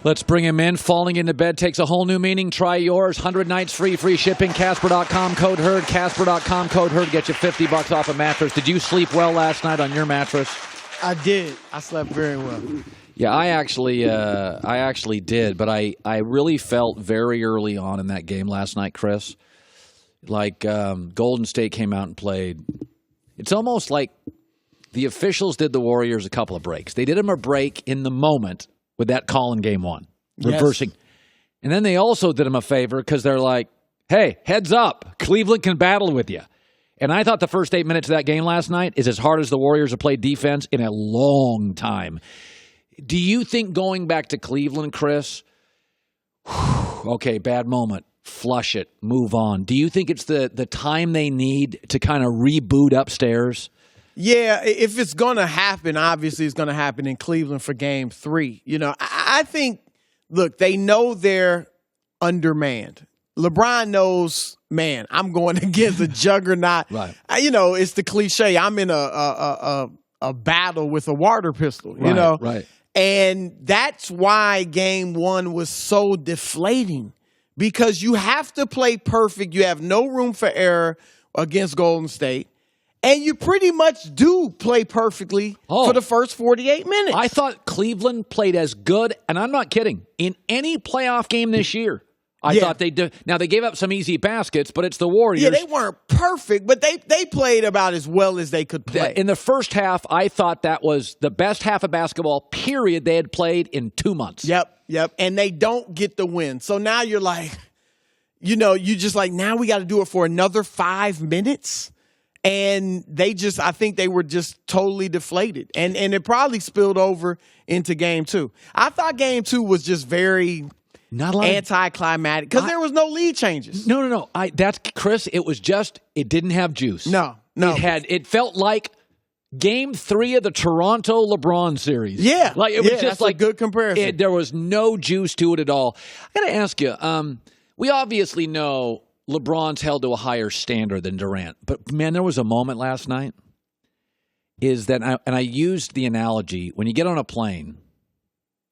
Let's bring him in. Falling into bed takes a whole new meaning. Try yours. 100 nights free shipping. Casper.com, code HERD. Casper.com, code HERD. Get you $50 off a mattress. Did you sleep well last night on your mattress? I did. I slept very well. Yeah, I actually did, but I really felt very early on in that game last night, Chris, like Golden State came out and played. It's almost like the officials did the Warriors a couple of breaks. They did them a break in the moment with that call in game one, reversing. Yes. And then they also did them a favor because they're like, hey, heads up, Cleveland can battle with you. And I thought the first 8 minutes of that game last night is as hard as the Warriors have played defense in a long time. Do you think going back to Cleveland, Chris, okay, bad moment, flush it, move on. Do you think it's the time they need to kind of reboot upstairs? Yeah, if it's going to happen, obviously it's going to happen in Cleveland for Game 3. You know, I think, look, they know they're undermanned. LeBron knows, man, I'm going against a juggernaut. Right. You know, it's the cliche. I'm in a battle with a water pistol, you know? Right. And that's why Game 1 was so deflating, because you have to play perfect. You have no room for error against Golden State. And you pretty much do play perfectly for the first 48 minutes. I thought Cleveland played as good, and I'm not kidding, in any playoff game this year. I thought they did. Now, they gave up some easy baskets, but it's the Warriors. Yeah, they weren't perfect, but they played about as well as they could play. In the first half, I thought that was the best half of basketball, period, they had played in 2 months. Yep. And they don't get the win. So now you're like, you know, you just like, now we got to do it for another 5 minutes. And I think they were just totally deflated. And it probably spilled over into Game 2. I thought Game 2 was just very anticlimactic because there was no lead changes. No. That's Chris. It was just, it didn't have juice. No. It felt like Game 3 of the Toronto LeBron series. Yeah. Like it was just that's like a good comparison. There was no juice to it at all. I got to ask you, we obviously know LeBron's held to a higher standard than Durant. But, man, there was a moment last night I used the analogy, when you get on a plane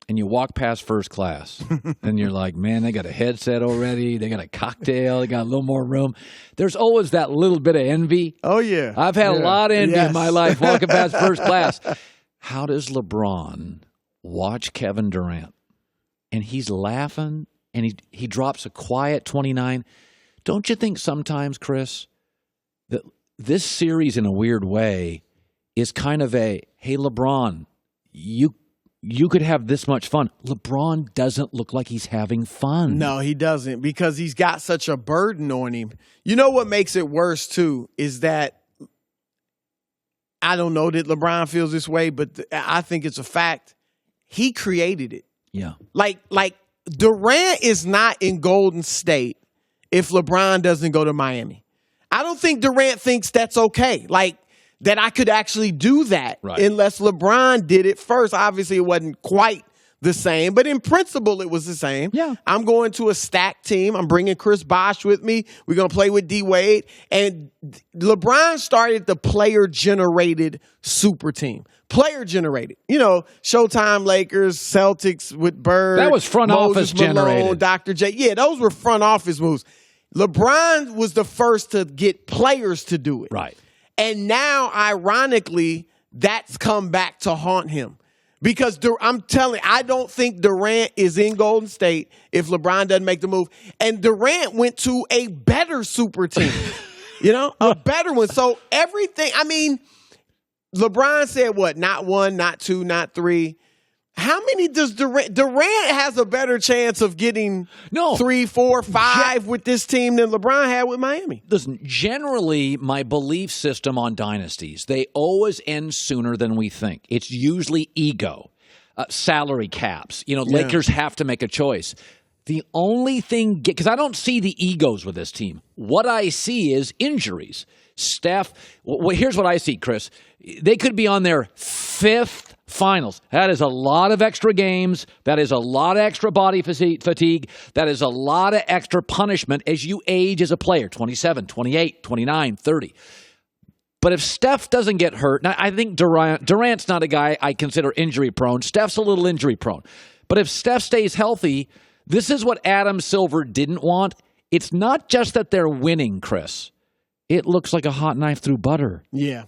and you walk past first class and you're like, man, they got a headset already. They got a cocktail. They got a little more room. There's always that little bit of envy. Oh, yeah. I've had a lot of envy in my life walking past first class. How does LeBron watch Kevin Durant? And he's laughing, and he drops a quiet 29. Don't you think sometimes, Chris, that this series in a weird way is kind of hey, LeBron, you could have this much fun. LeBron doesn't look like he's having fun. No, he doesn't, because he's got such a burden on him. You know what makes it worse, too, is that I don't know that LeBron feels this way, but I think it's a fact. He created it. Yeah. Like Durant is not in Golden State if LeBron doesn't go to Miami. I don't think Durant thinks that's okay. Like, that I could actually do that unless LeBron did it first. Obviously, it wasn't quite the same, but in principle, it was the same. Yeah. I'm going to a stacked team. I'm bringing Chris Bosh with me. We're going to play with D-Wade. And LeBron started the player-generated super team. Player-generated. You know, Showtime Lakers, Celtics with Bird. That was front office generated. Malone, Dr. J. Yeah, those were front office moves. LeBron was the first to get players to do it. Right. And now, ironically, that's come back to haunt him. Because I don't think Durant is in Golden State if LeBron doesn't make the move. And Durant went to a better super team, a better one. So everything, LeBron said what? Not 1, not 2, not 3. How many does Durant has a better chance of getting 3, 4, 5 with this team than LeBron had with Miami? Listen, generally, my belief system on dynasties, they always end sooner than we think. It's usually ego, salary caps. Lakers have to make a choice. The only thing, because I don't see the egos with this team. What I see is injuries. Steph, here's what I see, Chris. They could be on their 5th finals. That is a lot of extra games. That is a lot of extra body fatigue. That is a lot of extra punishment as you age as a player, 27, 28, 29, 30. But if Steph doesn't get hurt, now I think Durant's not a guy I consider injury prone. Steph's a little injury prone. But if Steph stays healthy, this is what Adam Silver didn't want. It's not just that they're winning, Chris. It looks like a hot knife through butter. Yeah.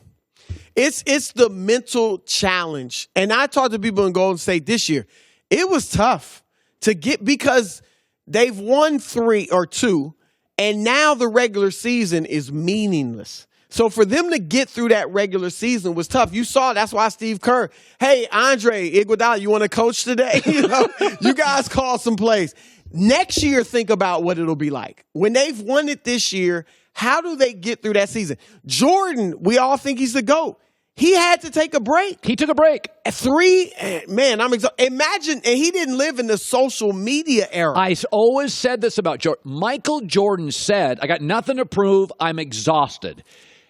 It's the mental challenge. And I talked to people in Golden State this year. It was tough to get because they've won 3 or 2, and now the regular season is meaningless. So for them to get through that regular season was tough. You saw that's why Steve Kerr, hey, Andre Iguodala, you want to coach today? You guys call some plays. Next year, think about what it'll be like. When they've won it this year, how do they get through that season? Jordan, we all think he's the GOAT. He had to take a break. He took a break. 3, man, I'm exhausted. Imagine, and he didn't live in the social media era. I always said this about Jordan. Michael Jordan said, I got nothing to prove. I'm exhausted.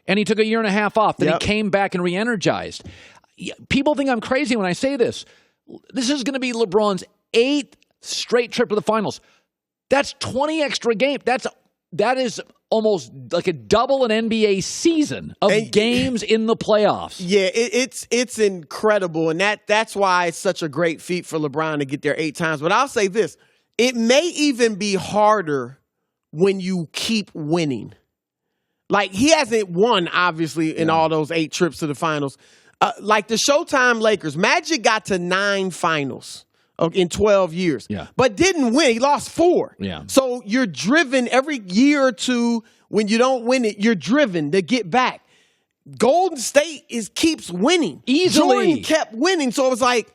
And he took a year and a half off. Then he came back and re-energized. People think I'm crazy when I say this. This is going to be LeBron's 8th straight trip to the finals. That's 20 extra games. That is almost like a double an NBA season of games in the playoffs. Yeah, it's incredible, and that's why it's such a great feat for LeBron to get there 8 times. But I'll say this. It may even be harder when you keep winning. Like, he hasn't won, obviously, in all those 8 trips to the finals. Like the Showtime Lakers, Magic got to 9 finals in 12 years, but didn't win. He lost 4. Yeah. So you're driven every year or two when you don't win it, you're driven to get back. Golden State keeps winning. Easily. Jordan kept winning. So it was like,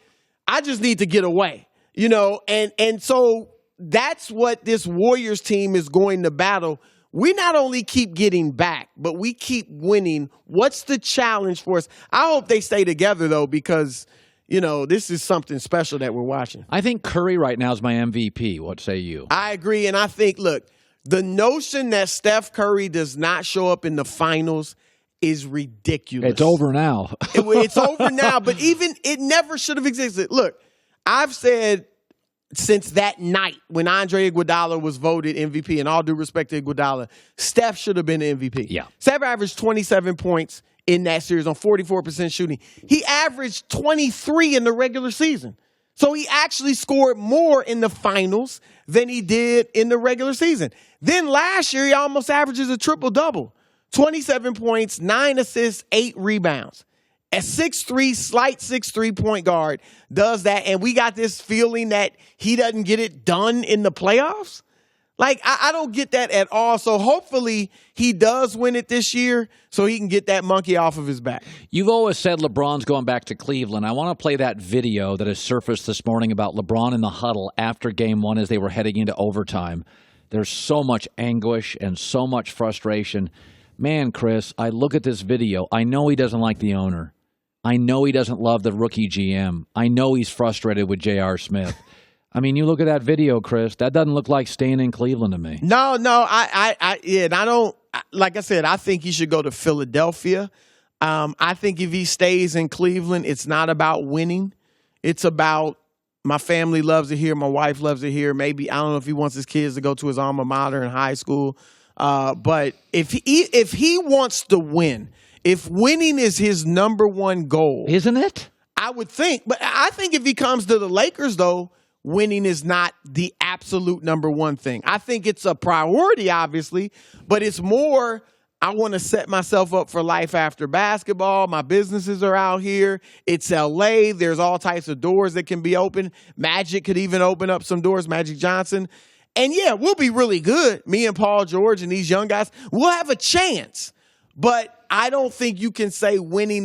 I just need to get away, and so that's what this Warriors team is going to battle. We not only keep getting back, but we keep winning. What's the challenge for us? I hope they stay together, though, because this is something special that we're watching. I think Curry right now is my MVP. What say you? I agree. And I think, look, the notion that Steph Curry does not show up in the finals is ridiculous. It's over now. It's over now. But even it never should have existed. Look, I've said since that night when Andre Iguodala was voted MVP, and all due respect to Iguodala, Steph should have been the MVP. Yeah. Steph averaged 27 points in that series on 44% shooting. He averaged 23 in the regular season. So he actually scored more in the finals than he did in the regular season. Then last year, he almost averages a triple-double. 27 points, 9 assists, 8 rebounds. A 6'3", slight 6'3" point guard does that, and we got this feeling that he doesn't get it done in the playoffs? Like, I don't get that at all. So hopefully he does win it this year so he can get that monkey off of his back. You've always said LeBron's going back to Cleveland. I want to play that video that has surfaced this morning about LeBron in the huddle after Game 1 as they were heading into overtime. There's so much anguish and so much frustration. Man, Chris, I look at this video. I know he doesn't like the owner. I know he doesn't love the rookie GM. I know he's frustrated with J.R. Smith. I mean, you look at that video, Chris, that doesn't look like staying in Cleveland to me. No, and I don't, like I said, I think he should go to Philadelphia. I think if he stays in Cleveland, it's not about winning. It's about my family loves it here. My wife loves it here. Maybe, I don't know if he wants his kids to go to his alma mater in high school. But if he wants to win, if winning is his number one goal. Isn't it? I would think. But I think if he comes to the Lakers, though, winning is not the absolute number one thing. I think it's a priority, obviously, but it's more, I want to set myself up for life after basketball. My businesses are out here. It's L.A. There's all types of doors that can be open. Magic could even open up some doors, Magic Johnson. And, yeah, we'll be really good. Me and Paul George and these young guys, we'll have a chance. But I don't think you can say winning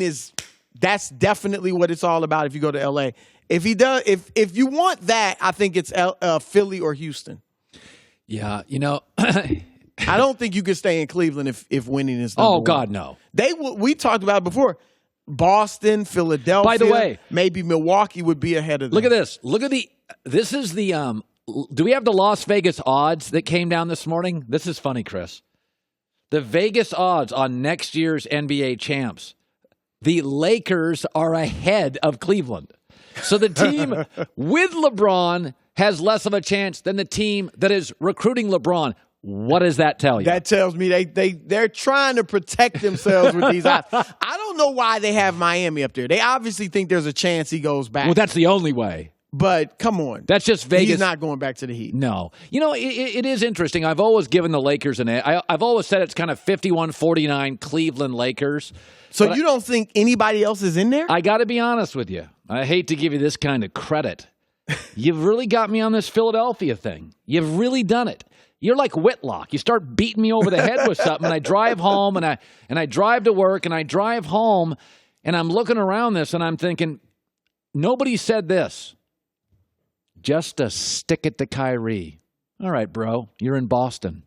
that's definitely what it's all about if you go to L.A. If he does, if you want that, I think it's Philly or Houston. Yeah, I don't think you can stay in Cleveland if winning is number one. God, no. We talked about it before. Boston, Philadelphia. By the way, maybe Milwaukee would be ahead of them. Look at this. This is the, do we have the Las Vegas odds that came down this morning? This is funny, Chris. The Vegas odds on next year's NBA champs. The Lakers are ahead of Cleveland. So the team with LeBron has less of a chance than the team that is recruiting LeBron. What does that tell you? That tells me they're trying to protect themselves with these odds. I don't know why they have Miami up there. They obviously think there's a chance he goes back. Well, that's the only way. But come on. That's just Vegas. He's not going back to the Heat. No. You know, it is interesting. I've always given the Lakers an edge. I've always said it's kind of 51-49 Cleveland Lakers. So you don't think anybody else is in there? I got to be honest with you. I hate to give you this kind of credit. You've really got me on this Philadelphia thing. You've really done it. You're like Whitlock. You start beating me over the head with something, and I drive home, and I drive to work, and I drive home, and I'm looking around this, and I'm thinking, nobody said this. Just to stick it to Kyrie. All right, bro, you're in Boston.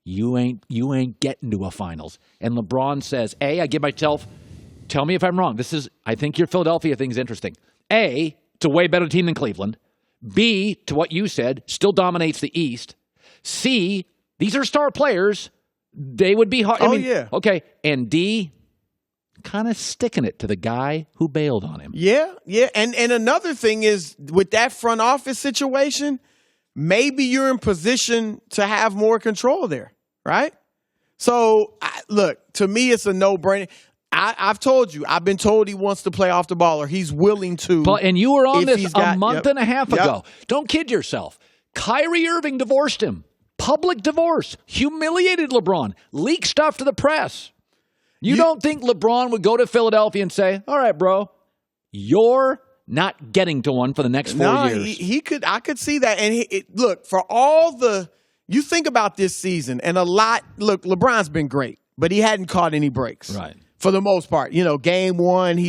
You ain't getting to a finals. And LeBron says, A, I give myself, tell me if I'm wrong. I think your Philadelphia thing's interesting. A, it's a way better team than Cleveland. B, to what you said, still dominates the East. C, these are star players. They would be hard. Yeah. Okay. And D, kind of sticking it to the guy who bailed on him. Yeah. And another thing is, with that front office situation, maybe you're in position to have more control there, right? So, look, to me, it's a no-brainer. I've told you, I've been told he wants to play off the ball, or he's willing to. And you were on this a month and a half ago. Don't kid yourself. Kyrie Irving divorced him. Public divorce. Humiliated LeBron. Leaked stuff to the press. You don't think LeBron would go to Philadelphia and say, all right, bro, you're not getting to one for the next 4 years? He could. I could see that. And look, for all you think about this season, and look, LeBron's been great, but he hadn't caught any breaks. Right. For the most part. You know, game one,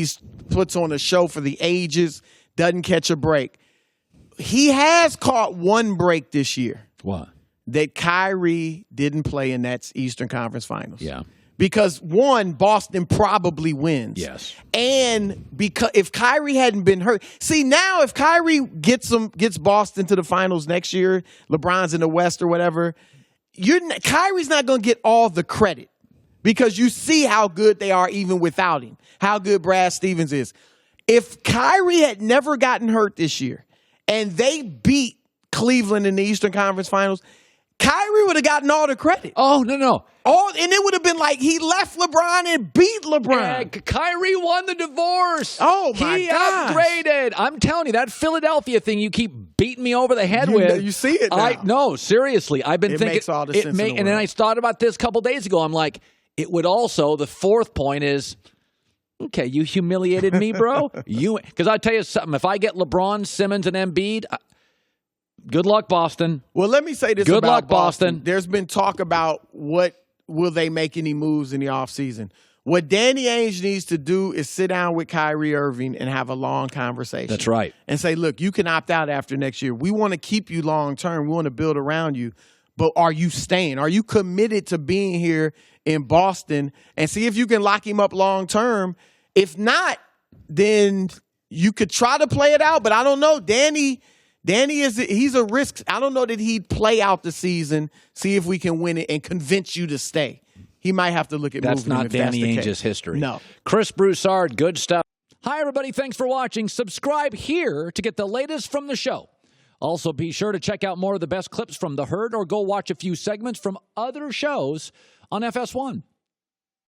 puts on a show for the ages, doesn't catch a break. He has caught one break this year. What? That Kyrie didn't play in that Eastern Conference Finals. Yeah. Because, one, Boston probably wins. Yes. And because if Kyrie hadn't been hurt. See, now if Kyrie gets Boston to the finals next year, LeBron's in the West or whatever, Kyrie's not going to get all the credit. Because you see how good they are even without him. How good Brad Stevens is. If Kyrie had never gotten hurt this year and they beat Cleveland in the Eastern Conference Finals, Kyrie would have gotten all the credit. Oh, no. And it would have been like he left LeBron and beat LeBron. Kyrie won the divorce. Oh, my God. He upgraded. I'm telling you, that Philadelphia thing you keep beating me over the head with. You see it now. No, seriously. I've been thinking. It makes all the sense in the world. And then I thought about this a couple days ago. I'm like, it would also, the fourth point is, okay, you humiliated me, bro. Because I tell you something, if I get LeBron, Simmons, and Embiid, good luck, Boston. Well, let me say this good about luck, Boston. There's been talk about will they make any moves in the offseason. What Danny Ainge needs to do is sit down with Kyrie Irving and have a long conversation. That's right. And say, look, you can opt out after next year. We want to keep you long term. We want to build around you. But are you staying? Are you committed to being here in Boston? And see if you can lock him up long term. If not, then you could try to play it out. But I don't know. Danny he's a risk. I don't know that he'd play out the season, see if we can win it, and convince you to stay. He might have to look at that's moving not if Danny that's the Ainge's case. history. No. Chris Broussard, good stuff. Hi, everybody. Thanks for watching. Subscribe here to get the latest from the show. Also, be sure to check out more of the best clips from The Herd or go watch a few segments from other shows on FS1.